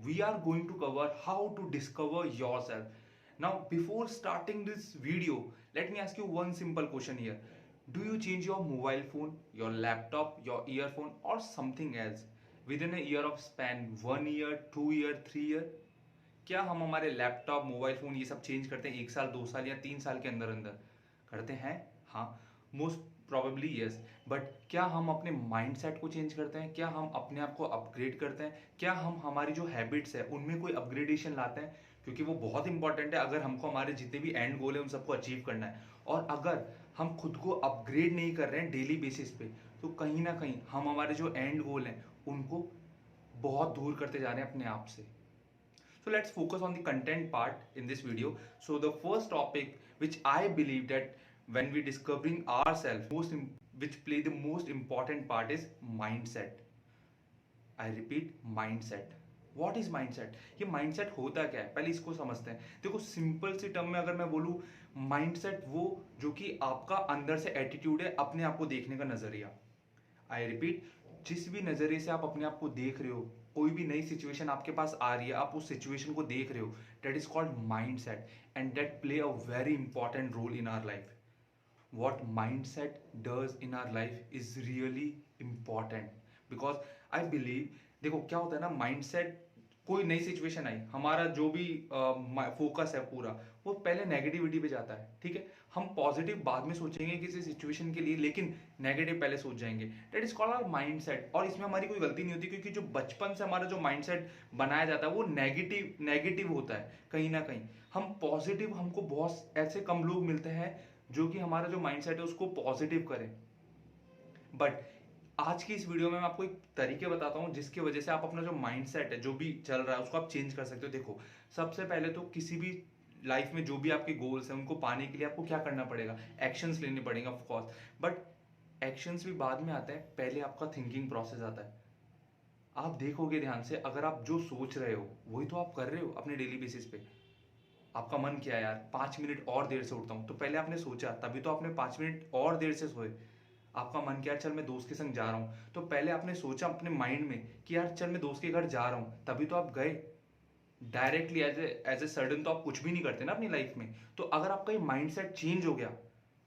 we are going to cover how to discover yourself. Now, before starting this video, let me ask you one simple question here. Do you change your mobile phone, your laptop, your earphone, or something else within a year of span? 1 year, 2 year, 3 year? क्या हम हमारे laptop mobile phone ये सब change करते हैं 1 साल 2 साल या 3 साल के अंदर अंदर करते हैं? हाँ, मोस्ट प्रॉबेबली यस। बट क्या हम अपने माइंडसेट को चेंज करते हैं? क्या हम अपने आप को अपग्रेड करते हैं? क्या हम हमारी जो हैबिट्स है उनमें कोई अपग्रेडेशन लाते हैं? क्योंकि वो बहुत इंपॉर्टेंट है अगर हमको हमारे जितने भी एंड गोल है उन सबको अचीव करना है। और अगर हम खुद को अपग्रेड नहीं कर रहे हैं डेली बेसिस पे, तो कहीं ना कहीं हम हमारे जो एंड गोल हैं उनको बहुत दूर करते जा रहे हैं अपने आप से। So let's focus on the content part in this video. So the first topic which I believe that when we discovering ourselves, which play the most important part is mindset. I repeat, mindset. What is mindset? ये mindset होता क्या है, पहले इसको समझते हैं। देखो, simple सी term में अगर मैं बोलूँ, mindset वो जो कि आपका अंदर से एटीट्यूड है, अपने आप को देखने का नजरिया। आई रिपीट, जिस भी नजरिए से आप अपने आप को देख रहे हो, कोई भी नई सिचुएशन आपके पास आ रही है, आप उस सिचुएशन को देख रहे हो, that is called mindset and that play a very important role in our life. what mindset does in our life is really important because I believe, देखो क्या होता है ना, माइंडसेट, कोई नई सिचुएशन आई, हमारा जो भी फोकस है पूरा वो पहले नेगेटिविटी पे जाता है। ठीक है, हम पॉजिटिव बाद में सोचेंगे किसी सिचुएशन के लिए, लेकिन नेगेटिव पहले सोच जाएंगे। That is called our mindset. और इसमें हमारी कोई गलती नहीं होती, क्योंकि जो बचपन से हमारा जो माइंडसेट बनाया जाता है वो नेगेटिव नेगेटिव होता है। कहीं ना कहीं हम पॉजिटिव, हमको बहुत ऐसे कम लोग मिलते हैं जो कि हमारा जो माइंडसेट है उसको पॉजिटिव करें। बट आज की इस वीडियो में मैं आपको एक तरीके बताता हूं जिसकी वजह से आप अपना जो माइंडसेट है, जो भी चल रहा है, उसको आप चेंज कर सकते हो। देखो, सबसे पहले तो किसी भी लाइफ में जो भी आपके गोल्स हैं उनको पाने के लिए आपको क्या करना पड़ेगा? एक्शंस लेने पड़ेंगे ऑफ कोर्स। बट एक्शंस भी बाद में आते हैं, पहले आपका थिंकिंग प्रोसेस आता है। आप देखोगे ध्यान से, अगर आप जो सोच रहे हो वही तो आप कर रहे हो अपने डेली बेसिस पे। आपका मन किया यार 5 मिनट और देर से उठता हूं, तो पहले आपने सोचा, तभी तो आपने 5 मिनट और देर से सोए। आपका मन किया चल मैं दोस्त के संग जा रहा हूं, तो पहले आपने सोचा अपने माइंड में कि यार चल मैं दोस्त के घर जा रहा हूं, तभी तो आप गए। डायरेक्टली एज ए सडन तो आप कुछ भी नहीं करते ना अपनी लाइफ में। तो अगर आपका ये माइंडसेट चेंज हो गया,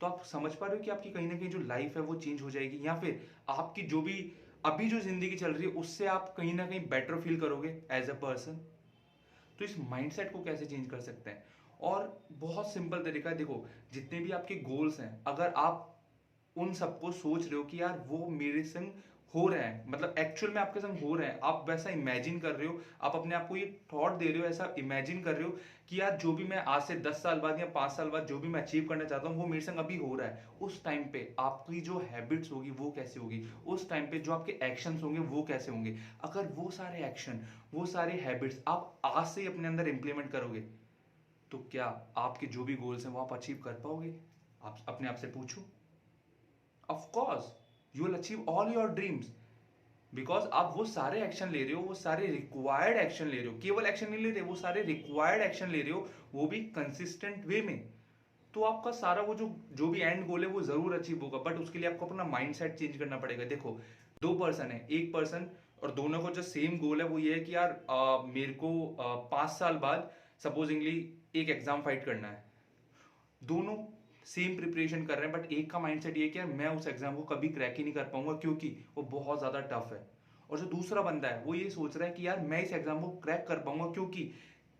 तो आप समझ पा रहे हो कि आपकी कहीं ना कहीं जो लाइफ है वो चेंज हो जाएगी, या फिर आपकी जो भी अभी जो जिंदगी चल रही है उससे आप कहीं ना कहीं बेटर फील करोगे एज अ पर्सन। तो इस माइंडसेट को कैसे चेंज कर सकते हैं? और बहुत सिंपल तरीका है। देखो, जितने भी आपके गोल्स हैं, अगर आप उन सबको सोच रहे हो कि यार वो मेरे संग हो रहे हैं, मतलब एक्चुअल में आपके संग हो रहे हैं, आप वैसा इमेजिन कर रहे हो, आप अपने आप को ये थॉट दे रहे हो, ऐसा इमेजिन कर रहे हो कि यार जो भी मैं आज से 10 साल बाद या 5 साल बाद जो भी मैं अचीव करना चाहता हूँ वो मेरे संग अभी हो रहा है। उस टाइम पे आपकी जो हैबिट्स होगी वो कैसे होगी? उस टाइम पे जो आपके एक्शंस होंगे वो कैसे होंगे? अगर वो सारे एक्शन, वो सारे हैबिट्स आप आज से ही अपने अंदर इंप्लीमेंट करोगे, तो क्या आपके जो भी गोल्स हैं वो आप अचीव कर पाओगे? आप अपने आप से पूछो। Of course you will achieve all your dreams, because आप वो सारे एक्शन ले रहे हो, वो सारे रिक्वायर्ड एक्शन ले रहे हो। केवल एक्शन नहीं ले रहे, वो सारे रिक्वायर्ड एक्शन ले रहे हो, वो भी कंसिस्टेंट वे में। तो आपका सारा वो जो जो भी एंड गोल है वो जरूर अचीव होगा। बट उसके लिए आपको अपना माइंडसेट चेंज करना पड़ेगा। देखो, दो पर्सन है, एक पर्सन और दोनों को जो सेम गोल है वो ये है कि यार मेरे को 5 साल बाद सपोजिंगली एक एग्जाम फाइट करना है। दोनों सेम प्रिपरेशन कर रहे हैं, बट एक का माइंडसेट ये है कि यार मैं उस एग्जाम को कभी क्रैक ही नहीं कर पाऊंगा क्योंकि वो बहुत ज्यादा टफ है। और जो दूसरा बंदा है वो ये सोच रहा है कि यार मैं इस एग्जाम को क्रैक कर पाऊंगा क्योंकि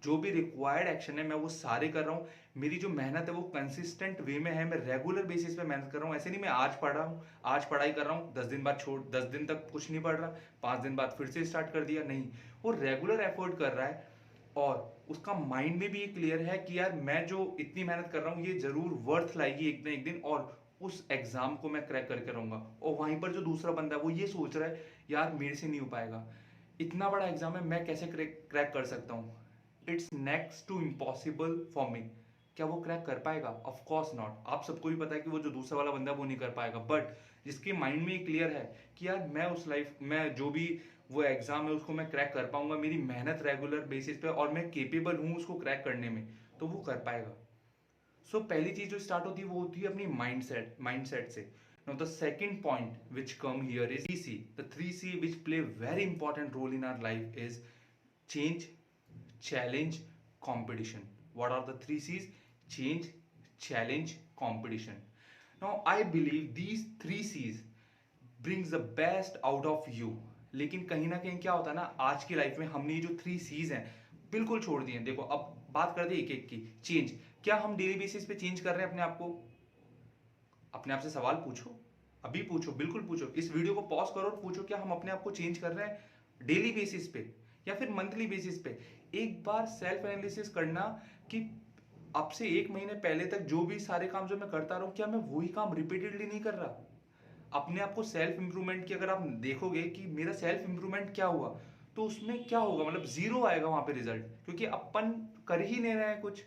जो भी रिक्वायर्ड एक्शन है मैं वो सारे कर रहा हूँ। मेरी जो मेहनत है वो कंसिस्टेंट वे में है, मैं रेगुलर बेसिस पे मेहनत कर रहा हूँ। ऐसे नहीं मैं आज पढ़ रहा हूँ, आज पढ़ाई कर रहा हूँ, 10 दिन बाद छोड़, 10 दिन तक कुछ नहीं पढ़ रहा, 5 दिन बाद फिर से स्टार्ट कर दिया। नहीं, वो रेगुलर एफर्ट कर रहा है और उसका माइंड में भी ये क्लियर है कि यार मैं जो इतनी मेहनत कर रहा हूँ ये जरूर वर्थ लाएगी एक ना एक दिन, और उस एग्जाम को मैं क्रैक करके रहूंगा। और वहीं पर जो दूसरा बंदा है वो ये सोच रहा है, यार मेरे से नहीं हो पाएगा, इतना बड़ा एग्जाम है, मैं कैसे क्रैक कर सकता हूँ? It's next to impossible for me. क्या वो क्रैक कर पाएगा? Of course not. आप सबको भी पता है कि वो जो दूसरा वाला बंदा है वो नहीं कर पाएगा। बट जिसके माइंड में ये क्लियर है कि यार मैं उस लाइफ में जो भी वो एग्जाम है उसको मैं क्रैक कर पाऊंगा, मेरी मेहनत रेगुलर बेसिस पे और मैं केपेबल हूं उसको क्रैक करने में, तो वो कर पाएगा। सो पहली चीज जो स्टार्ट होती है वो होती है अपनी माइंडसेट से। Now the second point which come here is 3C। The 3C which play very important role in our life is change, challenge, competition. What are the three C's? Change, challenge, competition. Now I believe these three C's brings the best out of you. लेकिन कहीं ना कहीं क्या होता है ना, आज की लाइफ में हमने ये जो थ्री सीज हैं बिल्कुल छोड़ दिए हैं. देखो अब बात करते हैं एक एक की. चेंज, क्या हम डेली बेसिस पे चेंज कर रहे हैं अपने आप को? अपने आप से सवाल पूछो, अभी पूछो, बिल्कुल पूछो. इस वीडियो को पॉज करो और पूछो, क्या हम अपने आप को चेंज कर रहे हैं डेली बेसिस पे या फिर मंथली बेसिस पे? एक बार सेल्फ एनालिसिस करना कि अब से एक महीने पहले तक जो भी सारे काम जो मैं करता रहा हूं, क्या मैं वही काम रिपीटेडली नहीं कर रहा? अपने आप को सेल्फ इंप्रूवमेंट की अगर आप देखोगे कि मेरा सेल्फ इंप्रूवमेंट क्या हुआ, तो उसमें क्या होगा, मतलब जीरो आएगा वहां पे रिजल्ट, क्योंकि अपन कर ही नहीं रहे हैं कुछ.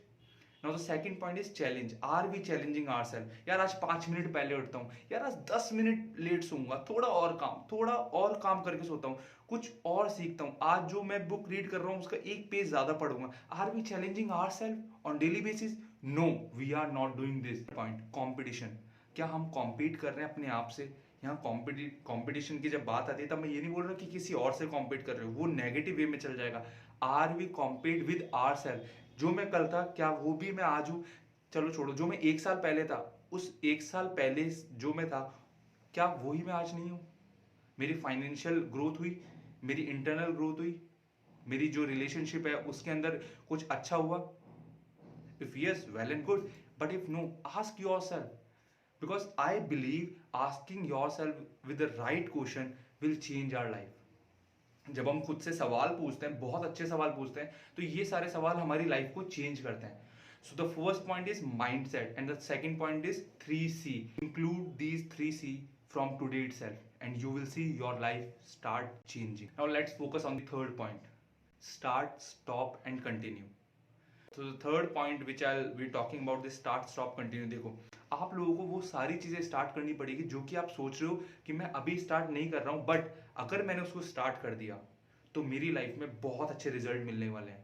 Now the second point is challenge. Are we challenging ourselves? यार आज 5 मिनट पहले उठता हूँ, यार आज 10 मिनट लेट सोऊंगा, थोड़ा और काम करके सोता हूँ, कुछ और सीखता हूँ, आज जो मैं बुक रीड कर रहा हूँ उसका एक पेज ज्यादा पढ़ूंगा. Are we challenging ourselves on daily basis? No, we are not doing this. Point competition. क्या हम कॉम्पीट कर रहे हैं अपने आप से? यहाँ कंपटीशन की जब बात आती है तब मैं ये नहीं बोल रहा कि किसी और से कॉम्पीट कर रहे हो, वो नेगेटिव वे में चल जाएगा. Are we compete with our self? जो मैं कल था क्या वो भी मैं आज हूँ? चलो छोड़ो, जो मैं एक साल पहले था, उस एक साल पहले जो मैं था, क्या वही मैं आज नहीं हूँ? मेरी फाइनेंशियल ग्रोथ हुई, मेरी इंटरनल ग्रोथ हुई, मेरी जो रिलेशनशिप है उसके अंदर कुछ अच्छा हुआ? If yes, well and good. But if no, ask yourself. Because I believe asking yourself with the right question will change our life. जब हम खुद से सवाल पूछते हैं, बहुत अच्छे सवाल पूछते हैं, तो ये सारे सवाल हमारी लाइफ को चेंज करते हैं. So the first point is mindset and the second point is 3C. Include these 3C from today itself and you will see your life start changing. Now let's focus on the third point. Start, stop and continue. तो third point which I we talking about this start stop continue. देखो आप लोगों को वो सारी चीजें start करनी पड़ेगी जो कि आप सोच रहे हो कि मैं अभी स्टार्ट नहीं कर रहा हूं, बट अगर मैंने उसको स्टार्ट कर दिया तो मेरी लाइफ में बहुत अच्छे रिजल्ट मिलने वाले हैं.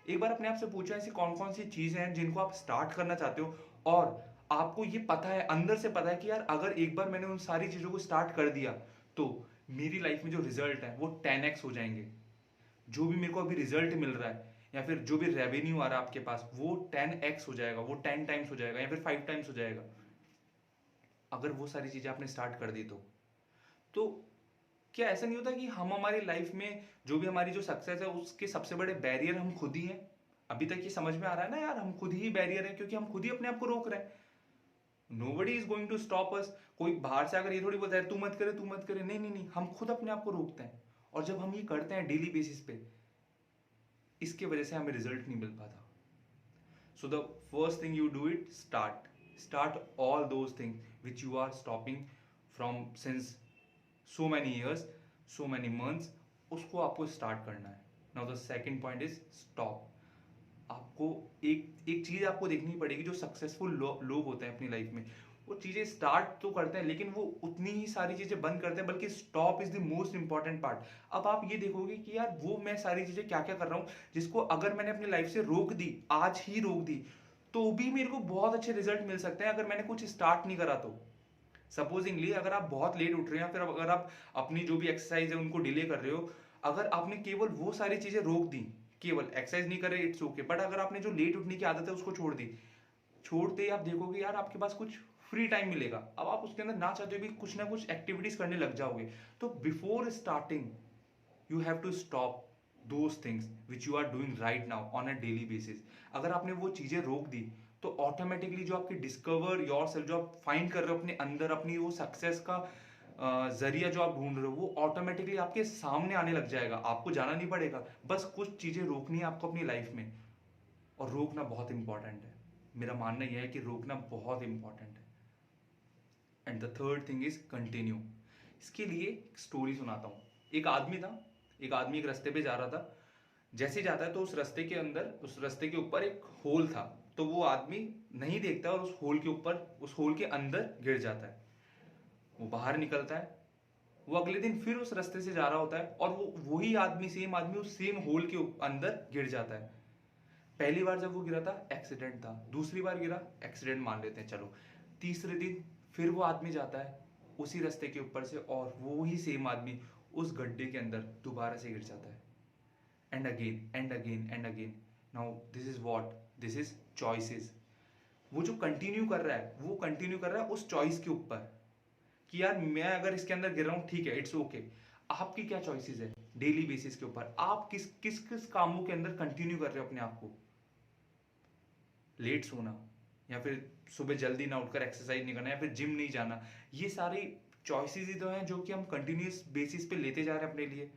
एक बार अपने आप से पूछो ऐसी कौन कौन सी चीजें हैं जिनको आप स्टार्ट करना चाहते हो और आपको ये पता है, अंदर से पता है कि यार अगर एक बार मैंने उन सारी चीजों को स्टार्ट कर दिया तो मेरी लाइफ में जो रिजल्ट है वो 10x हो जाएंगे. जो भी मेरे को अभी रिजल्ट मिल रहा है या फिर जो भी रेवेन्यू आ रहा है आपके पास वो 10x हो जाएगा, वो 10 टाइम्स हो जाएगा या फिर 5 टाइम्स हो जाएगा अगर वो सारी चीजें आपने स्टार्ट कर दी तो क्या ऐसा नहीं होता कि हम हमारी लाइफ में जो भी हमारी जो सक्सेस है उसके सबसे बड़े बैरियर हम खुद ही हैं? अभी तक ये समझ में आ रहा है ना यार, हम खुद ही बैरियर हैं क्योंकि हम खुद ही अपने आप को रोक रहे हैं. Nobody is going to stop us. कोई बाहर से अगर ये थोड़ी बोलता है तू मत करे तू मत करे, नहीं नहीं नहीं, हम खुद अपने आप को रोकते हैं. और जब हम ये करते हैं डेली बेसिस पे, इसके वजह से हमें रिजल्ट नहीं मिल पाता. So the first thing you do it, start all those things which you are stopping from since so many years, so many months, उसको आपको स्टार्ट करना है. Now the second point is stop. आपको एक एक चीज आपको देखनी पड़ेगी. जो सक्सेसफुल लोग होते हैं अपनी लाइफ में, वो चीजें स्टार्ट तो करते हैं लेकिन वो उतनी ही सारी चीजें बंद करते हैं, बल्कि stop is the most important part. अब आप ये देखोगे कि यार वो मैं सारी चीजें क्या क्या कर रहा हूँ जिसको अगर मैंने अपनी लाइफ से रोक दी, आज ही रोक दी, तो भी मेरे को बहुत अच्छे रिजल्ट मिल सकते हैं अगर मैंने कुछ स्टार्ट नहीं करा तो. सपोजिंगली अगर आप बहुत लेट उठ रहे हैं या फिर अगर आप अपनी जो भी एक्सरसाइज है उनको डिले कर रहे हो, अगर आपने केवल वो सारी चीजें रोक दी, केवल एक्सरसाइज नहीं कर रहे, इट्स ओके, बट अगर आपने जो लेट उठने की आदत है उसको छोड़ दी, छोड़ते ही आप देखोगे यार आपके पास कुछ फ्री टाइम मिलेगा. अब आप उसके अंदर ना चाहते हुए भी कुछ ना कुछ एक्टिविटीज करने लग जाओगे. तो before starting you have to stop those things which you are doing right now on a daily basis. अगर आपने वो चीजें रोक दी तो ऑटोमेटिकली जो आपकी डिस्कवर योर सेल्फ, जो आप फाइंड कर रहे हो अपने अंदर, अपनी वो सक्सेस का जरिया जो आप ढूंढ रहे हो, वो ऑटोमेटिकली आपके सामने आने लग जाएगा. आपको जाना नहीं पड़ेगा, बस कुछ चीजें रोकनी है आपको अपनी लाइफ में. और रोकना बहुत इंपॉर्टेंट है. मेरा मानना यह है कि रोकना बहुत इंपॉर्टेंट है. And the third thing is continue. इसके लिए एक स्टोरी सुनाता हूँ. एक आदमी था, एक आदमी एक रास्ते पे जा रहा था. जैसे ही जाता है तो उस रास्ते के अंदर, उस रास्ते के ऊपर एक होल था. तो वो आदमी नहीं देखता और उस होल के ऊपर, उस होल के अंदर गिर जाता है. वो बाहर निकलता है. वो अगले दिन फिर उस रास्ते से जा रहा होता है और वो वही आदमी, सेम आदमी उस सेम होल के अंदर गिर जाता है. पहली बार जब वो गिरा था एक्सीडेंट था, दूसरी बार गिरा एक्सीडेंट मान लेते हैं चलो, तीसरे दिन फिर वो आदमी जाता है उसी रास्ते के ऊपर से और वो ही सेम आदमी उस गड्ढे के अंदर दोबारा से गिर जाता है. and again and again and again. Now this is what, this is choices. वो जो कंटिन्यू कर रहा है वो कंटिन्यू कर रहा है उस चॉइस के ऊपर कि यार मैं अगर इसके अंदर गिर रहा हूं ठीक है, इट्स ओके। आपकी क्या चॉइसेस है डेली बेसिस के ऊपर, आप किस किस किस कामों के अंदर कंटिन्यू कर रहे हो अपने आप को। लेट सोना, या फिर सुबह जल्दी ना उठकर एक्सरसाइज नहीं करना, या फिर जिम नहीं जाना, ये सारी चॉइसेस ही तो हैं जो कि हम कंटिन्यूस बेसिस पे लेते जा रहे हैं अपने लिए।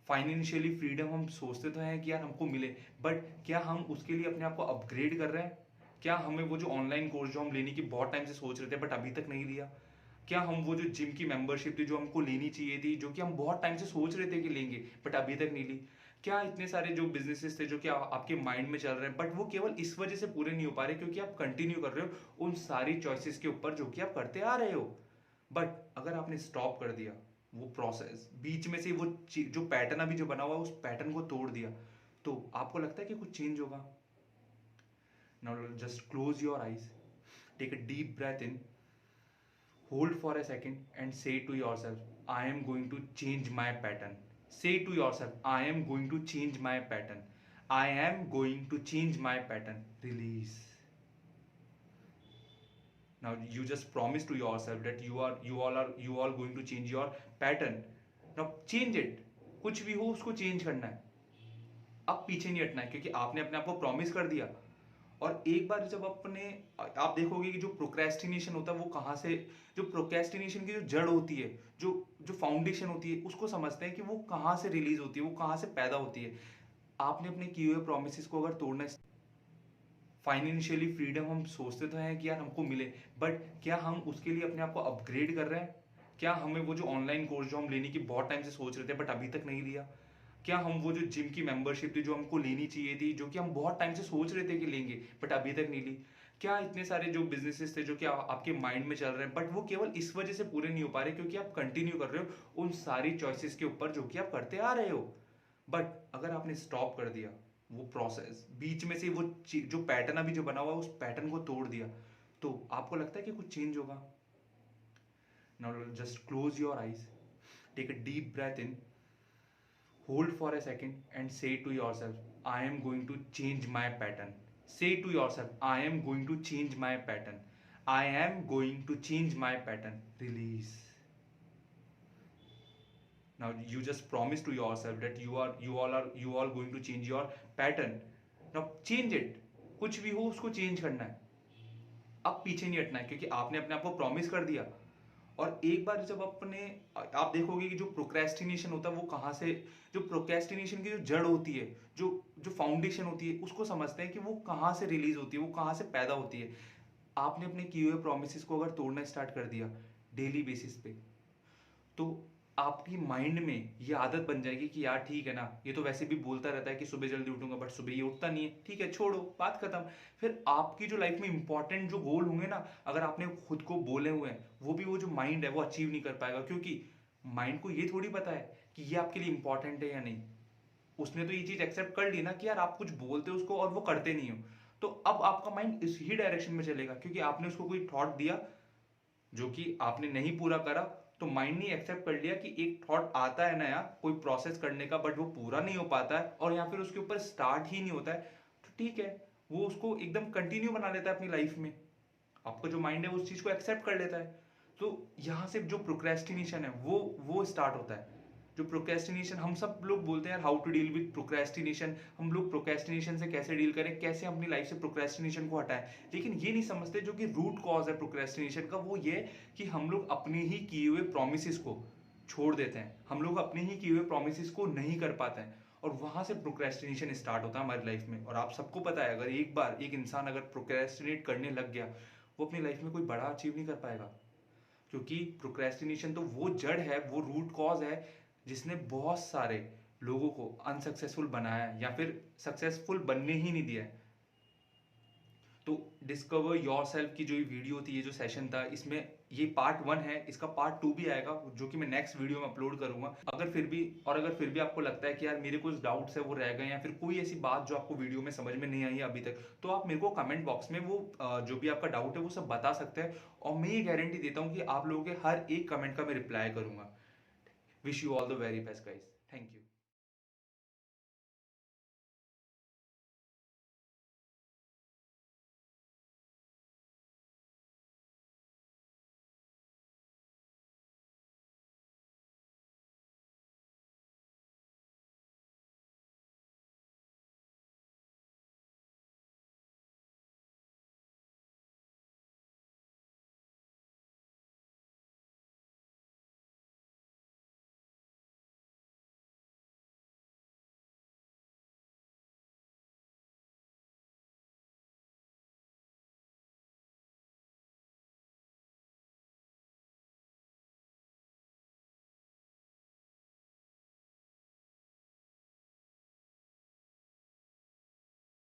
फाइनेंशियली फ्रीडम हम सोचते तो हैं कि यार हमको मिले, बट क्या हम उसके लिए अपने आप को अपग्रेड कर रहे हैं? क्या हमें वो जो ऑनलाइन कोर्स जो हम लेने की बहुत टाइम से सोच रहे थे बट अभी तक नहीं लिया, क्या हम वो जो जिम की मेंबरशिप थी जो हमको लेनी चाहिए थी, जो कि हम बहुत टाइम से सोच रहे थे कि लेंगे बट अभी तक नहीं ली, क्या इतने सारे जो बिजनेसेस थे जो कि आपके माइंड में चल रहे हैं बट वो केवल इस वजह से पूरे नहीं हो पा रहे क्योंकि आप कंटिन्यू कर रहे हो उन सारी चॉइसेस के ऊपर जो कि आप करते आ रहे हो। बट अगर आपने स्टॉप कर दिया वो प्रोसेस बीच में से, वो जो पैटर्न अभी जो बना हुआ है उस पैटर्न को तोड़ दिया, तो आपको लगता है कि कुछ चेंज होगा? Now just close your eyes, take a deep breath in, hold for a second and say to yourself, I am going to change my pattern. Say to yourself, I am going to change my pattern. I am going to change my pattern. Release. Now you just promise to yourself that you all going to change your pattern. Now change it. कुछ भी हो उसको change करना है, अब पीछे नहीं हटना है क्योंकि आपने अपने आप को प्रॉमिस कर दिया। और एक बार जब अपने, आप देखोगे कि जो प्रोक्रेस्टिनेशन होता है वो कहाँ से, जो प्रोक्रेस्टिनेशन की जो जड़ होती है, जो जो फाउंडेशन होती है, उसको समझते हैं कि वो कहाँ से रिलीज होती है, वो कहाँ से पैदा होती है। आपने अपने किए हुए प्रोमिस को अगर तोड़ना, फाइनेंशियली फ्रीडम हम सोचते तो हैं कि यार हमको मिले, बट क्या हम उसके लिए अपने आप को अपग्रेड कर रहे हैं? क्या हमें वो जो ऑनलाइन कोर्स जो हम लेने की बहुत टाइम से सोच रहे थे बट अभी तक नहीं लिया, क्या हम वो जो जिम की मेंबरशिप थी जो हमको लेनी चाहिए थी, जो कि हम बहुत टाइम से सोच रहे थे कि लेंगे बट अभी तक नहीं ली, क्या इतने सारे जो बिजनेसेस थे जो कि आपके माइंड में चल रहे हैं बट वो केवल इस वजह से पूरे नहीं हो पा रहे क्योंकि आप कंटिन्यू कर रहे हो उन सारी चॉइसेस के ऊपर जो कि आप करते आ रहे हो। बट अगर आपने स्टॉप कर दिया वो प्रोसेस बीच में से, वो जो पैटर्न अभी जो बना हुआ है उस पैटर्न को तोड़ दिया, तो आपको लगता है कि कुछ चेंज होगा? Now just close your eyes, take a deep breath in, hold for a second and say to yourself, I am going to change my pattern. Say to yourself, I am going to change my pattern. I am going to change my pattern. Release. Now you just promise to yourself that you all going to change your pattern. Now change it. कुछ भी हो उसको change करना है, अब पीछे नहीं हटना है क्योंकि आपने अपने आप को प्रॉमिस कर दिया। और एक बार जब अपने, आप देखोगे कि जो प्रोक्रेस्टिनेशन होता है वो कहाँ से, जो प्रोक्रेस्टिनेशन की जो जड़ होती है, जो जो फाउंडेशन होती है, उसको समझते हैं कि वो कहाँ से रिलीज होती है, वो कहाँ से पैदा होती है। आपने अपने किए हुए प्रोमिस को अगर तोड़ना स्टार्ट कर दिया डेली बेसिस पे, तो आपकी माइंड में ये आदत बन जाएगी कि यार ठीक है ना, ये तो वैसे भी बोलता रहता है कि सुबह जल्दी उठूंगा बट सुबह ये उठता नहीं है, ठीक है छोड़ो, बात खत्म। फिर आपकी जो लाइफ में इंपॉर्टेंट जो गोल होंगे ना, अगर आपने खुद को बोले हुए हैं, वो भी वो जो माइंड है वो अचीव नहीं कर पाएगा क्योंकि माइंड को ये थोड़ी पता है कि ये आपके लिए इंपॉर्टेंट है या नहीं। उसने तो ये चीज एक्सेप्ट कर ली ना कि यार आप कुछ बोलते हो उसको और वो करते नहीं हो, तो अब आपका माइंड इस ही डायरेक्शन में चलेगा क्योंकि आपने उसको कोई थॉट दिया जो कि आपने नहीं पूरा करा, तो माइंड ने एक्सेप्ट कर लिया कि एक थॉट आता है नया कोई प्रोसेस करने का बट वो पूरा नहीं हो पाता है और या फिर उसके ऊपर स्टार्ट ही नहीं होता है, तो ठीक है, वो उसको एकदम कंटिन्यू बना लेता है अपनी लाइफ में। आपका जो माइंड है उस चीज को एक्सेप्ट कर लेता है। तो यहाँ से जो प्रोक्रेस्टिनेशन है वो स्टार्ट होता है। जो प्रोक्रेस्टिनेशन, हम सब लोग बोलते हैं यार how to deal with procrastination, हम लोग प्रोक्रेस्टिनेशन से कैसे डील करें, कैसे अपनी लाइफ से प्रोक्रेस्टिनेशन को हटाएं, लेकिन ये नहीं समझते जो कि रूट कॉज है प्रोक्रेस्टिनेशन का, वो ये कि हम लोग अपने ही किए हुए प्रोमिस को छोड़ देते हैं, हम लोग अपने ही किए हुए प्रोमिस को नहीं कर पाते हैं और वहां से प्रोक्रेस्टिनेशन स्टार्ट होता है हमारी लाइफ में। और आप सबको पता है अगर एक बार एक इंसान अगर प्रोक्रेस्टिनेट करने लग गया, वो अपनी लाइफ में कोई बड़ा अचीव नहीं कर पाएगा क्योंकि प्रोक्रेस्टिनेशन तो वो जड़ है, वो रूट कॉज है जिसने बहुत सारे लोगों को अनसक्सेसफुल बनाया है या फिर सक्सेसफुल बनने ही नहीं दिया है। तो डिस्कवर योर सेल्फ की जो ये वीडियो थी, ये जो सेशन था, इसमें ये पार्ट 1 है, इसका पार्ट 2 भी आएगा जो कि मैं नेक्स्ट वीडियो में अपलोड करूंगा। अगर फिर भी आपको लगता है कि यार मेरे कुछ डाउट्स है वो रह गए या फिर कोई ऐसी बात जो आपको वीडियो में समझ में नहीं आई है अभी तक, तो आप मेरे को कमेंट बॉक्स में वो जो भी आपका डाउट है वो सब बता सकते हैं और मैं ये गारंटी देता हूँ कि आप लोगों के हर एक कमेंट का मैं रिप्लाई करूंगा। Wish you all the very best guys, thank you.